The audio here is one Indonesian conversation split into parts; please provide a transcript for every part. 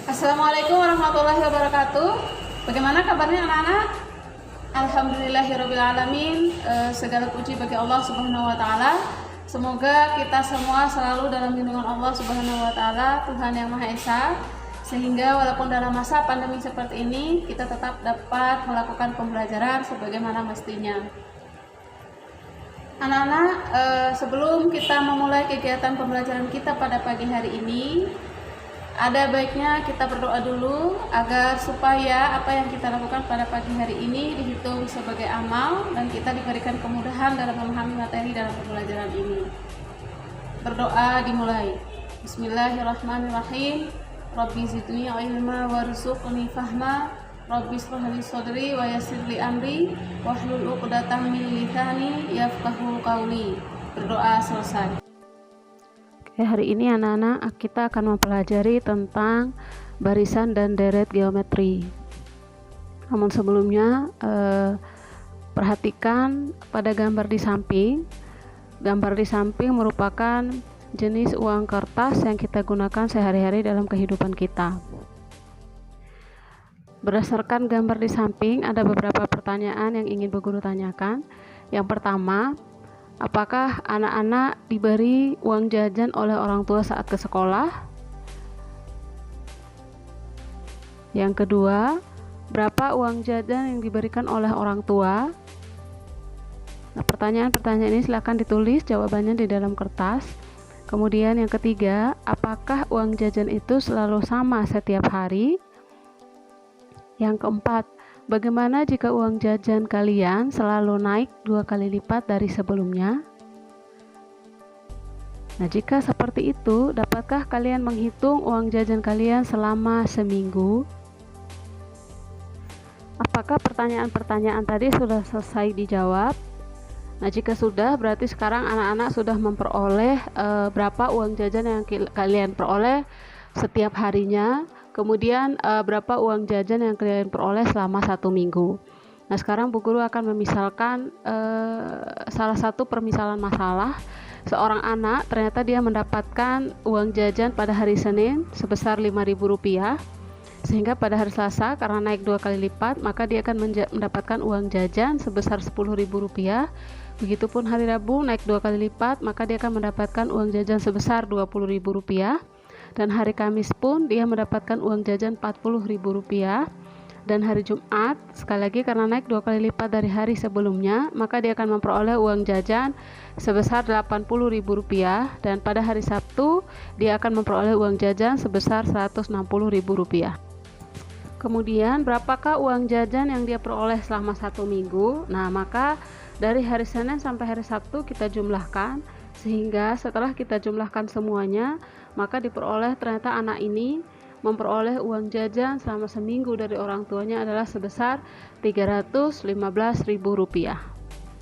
Assalamualaikum warahmatullahi wabarakatuh. Bagaimana kabarnya anak-anak? Alhamdulillahirrabbilalamin. Segala puji bagi Allah Subhanahu wa taala. Semoga kita semua selalu dalam lindungan Allah Subhanahu wa taala, Tuhan yang Maha Esa, sehingga walaupun dalam masa pandemi seperti ini kita tetap dapat melakukan pembelajaran sebagaimana mestinya. Anak-anak, sebelum kita memulai kegiatan pembelajaran kita pada pagi hari ini, ada baiknya kita berdoa dulu agar supaya apa yang kita lakukan pada pagi hari ini dihitung sebagai amal dan kita diberikan kemudahan dalam memahami materi dalam pembelajaran ini. Berdoa dimulai. Bismillahirrahmanirrahim. Rabbi zidni ilma warzuqni fahma. Rabbi shrah li sadri wa yassir li amri wahlul 'uqdatam min lisani yafqahu qawli. Berdoa selesai. Hari ini anak-anak kita akan mempelajari tentang barisan dan deret geometri. Namun sebelumnya perhatikan pada gambar di samping. Gambar di samping merupakan jenis uang kertas yang kita gunakan sehari-hari dalam kehidupan kita. Berdasarkan gambar di samping ada beberapa pertanyaan yang ingin Bu Guru tanyakan. Yang pertama, apakah anak-anak diberi uang jajan oleh orang tua saat ke sekolah? Yang kedua, berapa uang jajan yang diberikan oleh orang tua? Nah, pertanyaan-pertanyaan ini silakan ditulis jawabannya di dalam kertas. Kemudian yang ketiga, apakah uang jajan itu selalu sama setiap hari? Yang keempat, bagaimana jika uang jajan kalian selalu naik 2 kali lipat dari sebelumnya? Nah, jika seperti itu, dapatkah kalian menghitung uang jajan kalian selama seminggu? Apakah pertanyaan-pertanyaan tadi sudah selesai dijawab? Nah, jika sudah, berarti sekarang anak-anak sudah memperoleh berapa uang jajan yang kalian peroleh setiap harinya. Kemudian berapa uang jajan yang kalian peroleh selama 1 minggu. Nah, sekarang Bu Guru akan memisalkan salah satu permisalan masalah. Seorang anak ternyata dia mendapatkan uang jajan pada hari Senin sebesar Rp5.000, sehingga pada hari Selasa karena naik 2 kali lipat maka dia akan mendapatkan uang jajan sebesar Rp10.000. Begitupun hari Rabu naik 2 kali lipat maka dia akan mendapatkan uang jajan sebesar Rp20.000. Dan hari Kamis pun dia mendapatkan uang jajan Rp40.000. Dan hari Jumat sekali lagi karena naik 2 kali lipat dari hari sebelumnya maka dia akan memperoleh uang jajan sebesar Rp80.000. Dan pada hari Sabtu dia akan memperoleh uang jajan sebesar Rp160.000. Kemudian berapakah uang jajan yang dia peroleh selama 1 minggu? Nah, maka dari hari Senin sampai hari Sabtu kita jumlahkan, sehingga setelah kita jumlahkan semuanya maka diperoleh ternyata anak ini memperoleh uang jajan selama seminggu dari orang tuanya adalah sebesar Rp315.000.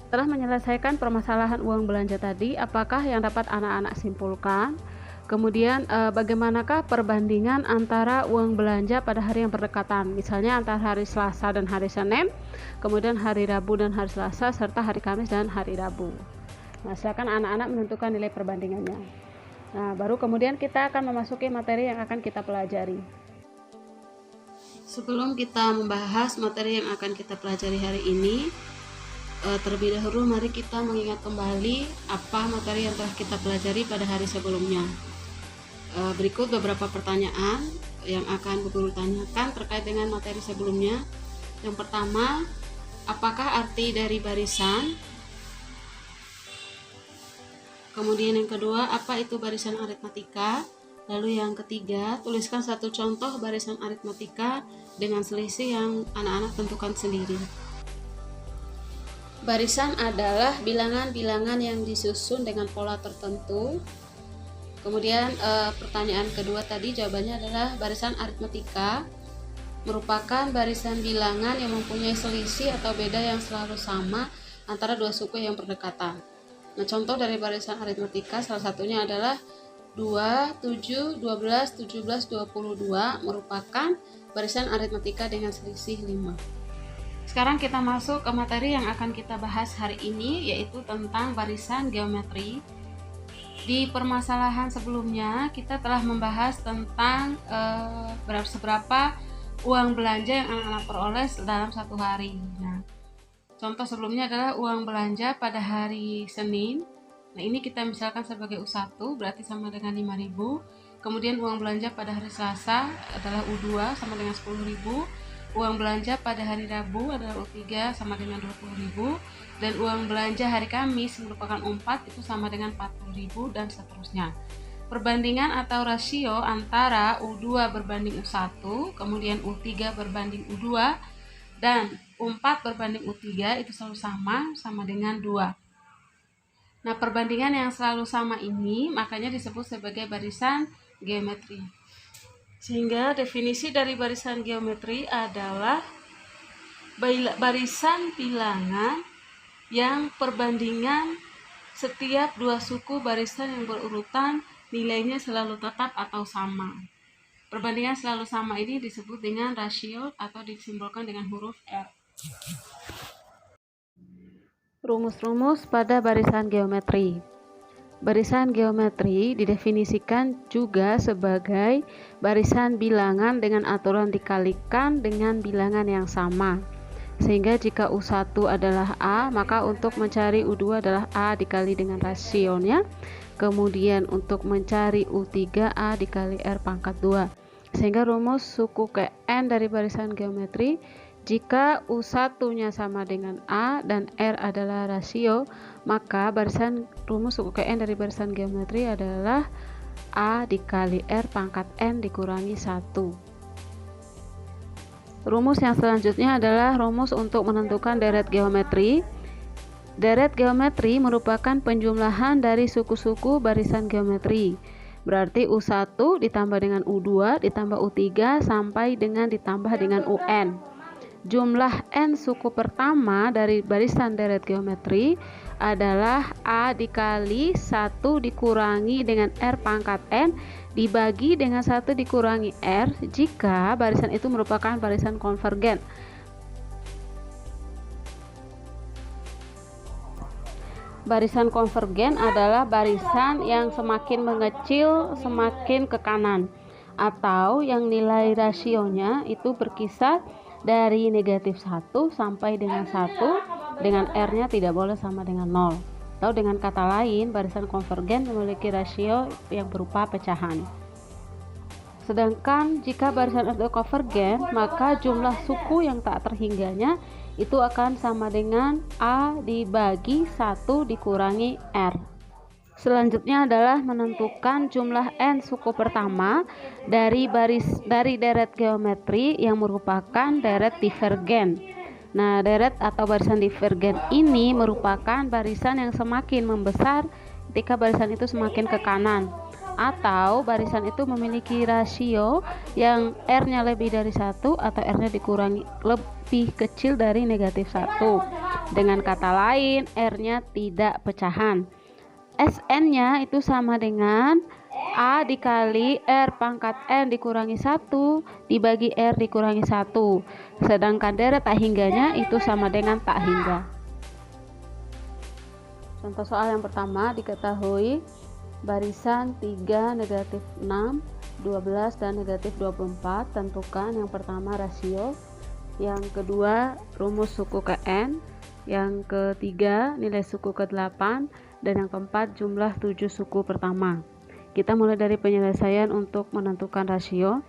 Setelah menyelesaikan permasalahan uang belanja tadi, apakah yang dapat anak-anak simpulkan? Kemudian bagaimanakah perbandingan antara uang belanja pada hari yang berdekatan, misalnya antara hari Selasa dan hari Senin, kemudian hari Rabu dan hari Selasa, serta hari Kamis dan hari Rabu. Nah, silakan anak-anak menentukan nilai perbandingannya. Nah, baru kemudian kita akan memasuki materi yang akan kita pelajari. Sebelum kita membahas materi yang akan kita pelajari hari ini, terlebih dahulu mari kita mengingat kembali apa materi yang telah kita pelajari pada hari sebelumnya. Berikut beberapa pertanyaan yang akan Bu Guru tanyakan terkait dengan materi sebelumnya. Yang pertama, apakah arti dari barisan? Kemudian yang kedua, apa itu barisan aritmatika? Lalu yang ketiga, tuliskan satu contoh barisan aritmatika dengan selisih yang anak-anak tentukan sendiri. Barisan adalah bilangan-bilangan yang disusun dengan pola tertentu. Kemudian pertanyaan kedua tadi jawabannya adalah barisan aritmatika merupakan barisan bilangan yang mempunyai selisih atau beda yang selalu sama antara dua suku yang berdekatan. Nah, contoh dari barisan aritmatika salah satunya adalah 2, 7, 12, 17, 22 merupakan barisan aritmatika dengan selisih 5. Sekarang kita masuk ke materi yang akan kita bahas hari ini, yaitu tentang barisan geometri. Di permasalahan sebelumnya kita telah membahas tentang seberapa uang belanja yang anak-anak peroleh dalam satu hari. Nah, contoh sebelumnya adalah uang belanja pada hari Senin. Nah, ini kita misalkan sebagai U1 berarti sama dengan 5.000. Kemudian uang belanja pada hari Selasa adalah U2 sama dengan 10.000. Uang belanja pada hari Rabu adalah U3 sama dengan 20.000, dan uang belanja hari Kamis merupakan U4 itu sama dengan 40.000, dan seterusnya. Perbandingan atau rasio antara U2 berbanding U1, kemudian U3 berbanding U2, dan U4 berbanding U3 itu selalu sama dengan 2. Nah, perbandingan yang selalu sama ini makanya disebut sebagai barisan geometri. Sehingga definisi dari barisan geometri adalah barisan bilangan yang perbandingan setiap dua suku barisan yang berurutan nilainya selalu tetap atau sama. Perbandingan selalu sama ini disebut dengan rasio atau disimbolkan dengan huruf R. Rumus-rumus pada barisan geometri. Barisan geometri didefinisikan juga sebagai barisan bilangan dengan aturan dikalikan dengan bilangan yang sama. Sehingga jika U1 adalah A, maka untuk mencari U2 adalah A dikali dengan rasionya. Kemudian untuk mencari U3 A dikali R pangkat 2. Sehingga rumus suku ke N dari barisan geometri, jika U1-nya sama dengan A dan R adalah rasio, maka rumus suku ke N dari barisan geometri adalah A dikali R pangkat N dikurangi 1. Rumus yang selanjutnya adalah rumus untuk menentukan deret geometri. Deret geometri merupakan penjumlahan dari suku-suku barisan geometri. Berarti U1 ditambah dengan U2 ditambah U3 sampai dengan ditambah dengan UN. Jumlah N suku pertama dari barisan deret geometri adalah A dikali 1 dikurangi dengan R pangkat N dibagi dengan 1 dikurangi R jika barisan itu merupakan barisan konvergen. Barisan konvergen adalah barisan yang semakin mengecil semakin ke kanan, atau yang nilai rasionya itu berkisar dari negatif 1 sampai dengan 1, dengan R-nya tidak boleh sama dengan 0. Atau dengan kata lain, barisan konvergen memiliki rasio yang berupa pecahan. Sedangkan jika barisan itu konvergen, maka jumlah suku yang tak terhingganya itu akan sama dengan A dibagi 1 dikurangi R. Selanjutnya adalah menentukan jumlah N suku pertama dari deret geometri yang merupakan deret divergen. Nah, deret atau barisan divergen ini merupakan barisan yang semakin membesar ketika barisan itu semakin ke kanan, atau barisan itu memiliki rasio yang R-nya lebih dari 1 atau R-nya dikurangi lebih kecil dari negatif 1. Dengan kata lain, R-nya tidak pecahan. Sn-nya itu sama dengan A dikali R pangkat N dikurangi 1 dibagi R dikurangi 1. Sedangkan deret tak hingganya itu sama dengan tak hingga. Contoh soal yang pertama, diketahui barisan 3, negatif 6, 12, dan negatif 24. Tentukan yang pertama rasio, yang kedua rumus suku ke N, yang ketiga nilai suku ke 8, dan yang keempat jumlah 7 suku pertama. Kita mulai dari penyelesaian untuk menentukan rasio.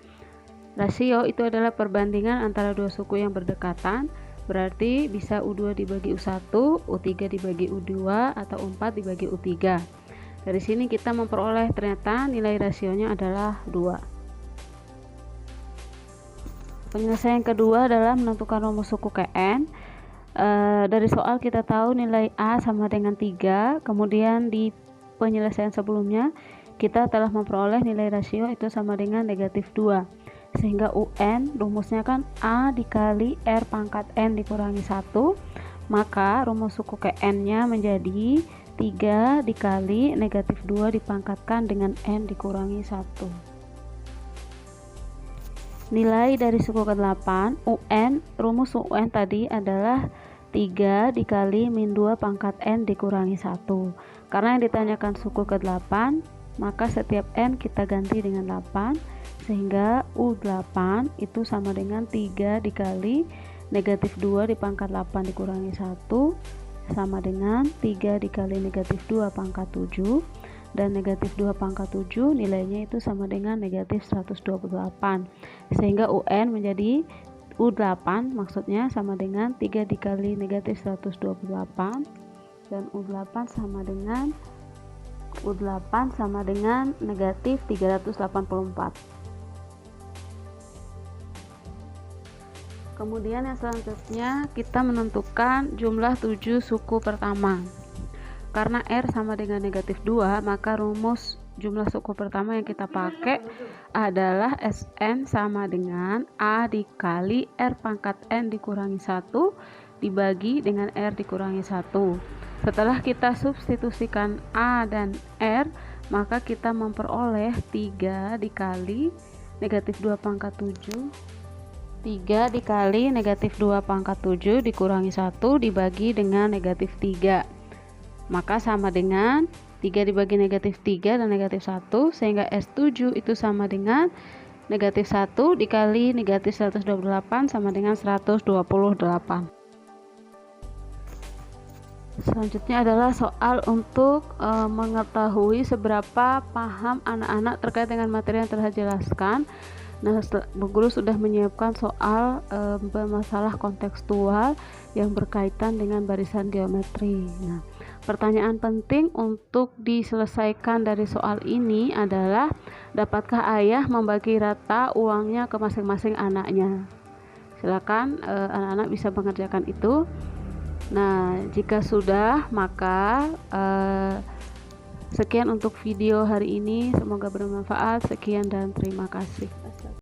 Rasio itu adalah perbandingan antara dua suku yang berdekatan, berarti bisa U2 dibagi U1, U3 dibagi U2, atau U4 dibagi U3. Dari sini kita memperoleh ternyata nilai rasionya adalah 2. Penyelesaian kedua adalah menentukan rumus suku ke N. Dari soal kita tahu nilai A sama dengan 3, kemudian di penyelesaian sebelumnya kita telah memperoleh nilai rasio itu sama dengan negatif 2, sehingga UN rumusnya kan A dikali R pangkat N dikurangi 1, maka rumus suku ke N nya menjadi 3 dikali negatif 2 dipangkatkan dengan N dikurangi 1. Nilai dari suku ke 8 UN, rumus UN tadi adalah 3 dikali min 2 pangkat N dikurangi 1. Karena yang ditanyakan suku ke-8, maka setiap N kita ganti dengan 8, sehingga U8 itu sama dengan 3 dikali negatif 2 dipangkat 8 dikurangi 1, sama dengan 3 dikali negatif 2 pangkat 7, dan negatif 2 pangkat 7 nilainya itu sama dengan negatif 128, sehingga UN menjadi U8 maksudnya sama dengan 3 dikali negatif 128, dan U8 sama dengan negatif 384. Kemudian yang selanjutnya kita menentukan jumlah 7 suku pertama. Karena R sama dengan negatif 2, maka rumus jumlah suku pertama yang kita pakai adalah Sn sama dengan A dikali R pangkat N dikurangi 1 dibagi dengan R dikurangi 1. Setelah kita substitusikan A dan R, maka kita memperoleh 3 dikali negatif 2 pangkat 7 3 dikali negatif 2 pangkat 7 dikurangi 1 dibagi dengan negatif 3, maka sama dengan 3 dibagi negatif 3 dan negatif 1, sehingga S7 itu sama dengan negatif 1 dikali negatif 128 sama dengan 128. Selanjutnya adalah soal untuk mengetahui seberapa paham anak-anak terkait dengan materi yang telah dijelaskan. Nah, Bu Guru sudah menyiapkan soal bermasalah kontekstual yang berkaitan dengan barisan geometri. Nah, pertanyaan penting untuk diselesaikan dari soal ini adalah, dapatkah ayah membagi rata uangnya ke masing-masing anaknya? Silakan anak-anak bisa mengerjakan itu. Nah, jika sudah, maka sekian untuk video hari ini. Semoga bermanfaat. Sekian dan terima kasih.